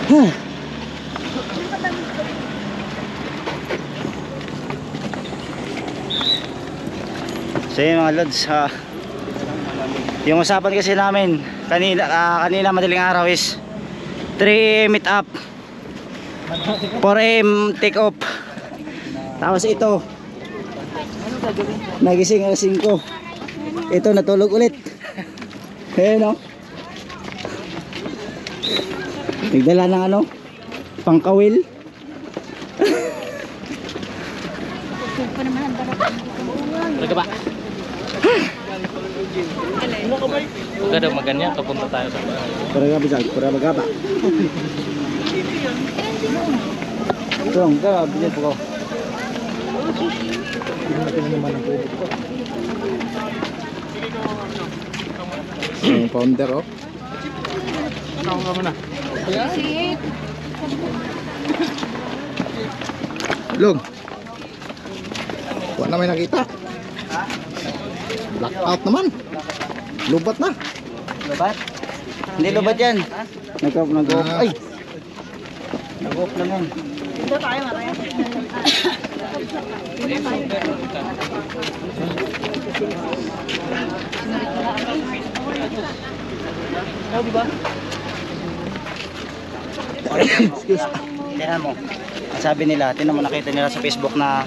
So yun mga lods, yung usapan kasi namin kanina madaling araw is 3 AM meet up, 4 AM take off. Tapos ito nagising alas 5, ito natulog ulit. Ayan o, nagdala ng ano, pangkawil. Talaga ba? Huwag daw maganyan, kapunta tayo sa bahay. Pura magaba. Ito, bilhin po ko. Yung founder oh. Ano ka muna? Log. Wala na may nakita. Blackout naman. Lubat na. Lubat? Hindi lubat yan. Nag-off. Ay! Nag-off lang yan. Dito tayo maraya. Oh, di ba? Excuse. Tingnan mo. Ang sabi nila, tingnan mo, nakita nila sa Facebook na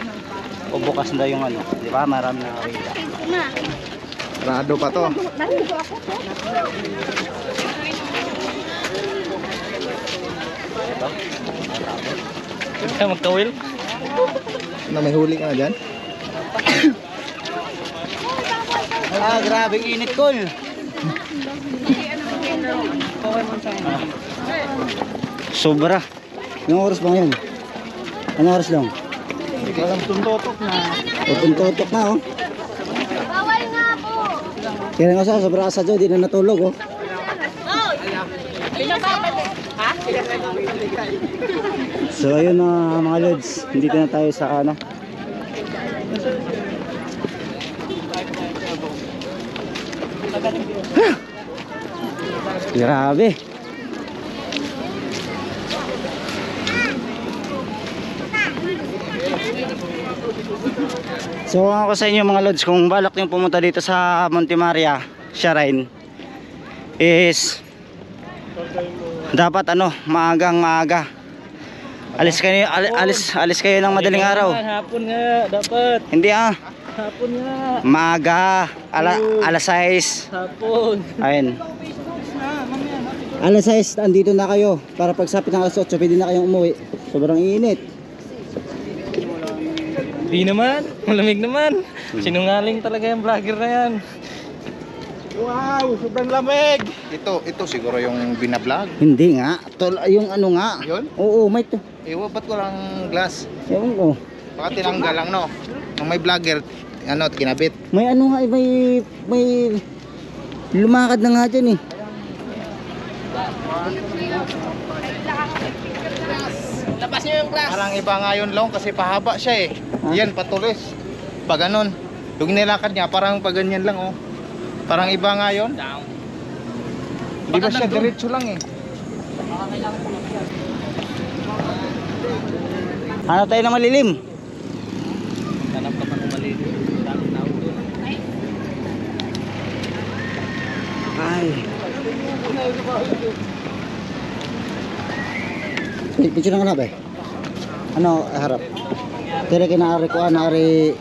bukas na yung ano, di ba? Marami na nakita. Rado pa to. Hindi ka magkawil? Na may huli ka na dyan. Grabe init ko. Sobra. Anong oras ba ngayon? Anong oras lang? Hindi ko alam, tuntotok na. Tuntotok na oh. Bawal nga po. Kaya nga sa sobra asa dyan, di na natulog oh. So ayun na mga lods, dito na tayo sa ano. Grabe. So ako sa inyo mga lods, kung balak nyo pumunta dito sa Monte Maria Shrine is dapat ano, maaga. Alis kayo ng madaling araw. Hapon nga, dapat. Hindi Hapon nga. maaga, alas 6. Hapon. Ayun. Alas 6, andito na kayo para pagsapit ng alas 8, pwede na kayong umuwi. Sobrang init. Di naman, malamig naman. Sinungaling talaga yung vlogger na yan. Wow, sobrang lamig. Ito siguro yung binablog. Hindi nga. Yung ano nga. Yun? Oo, may to. Ewan, ba't walang glass? Ewan ko. Baka tinanggal lang, no? Nung may vlogger, ano, kinabit. May ano nga, may lumakad na nga dyan eh. Labas niyo yung glass. Parang iba nga yun long kasi pahaba siya eh. Yan, patulis. Pag ganun. Yung nilakad niya, parang pag ganyan lang oh. Parang iba nga yun. Down. Di ba siya diretso lang eh. Hanap tayo na malilim. Hanap ka pa ng malilim. Daming tao doon. Ay. Picture na ba eh? Ano harap? Kaya kinaari ko naari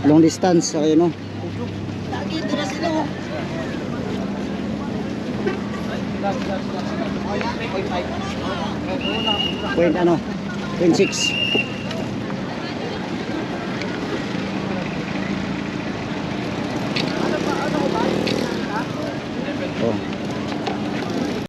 long distance ayun no. Point ano? 26.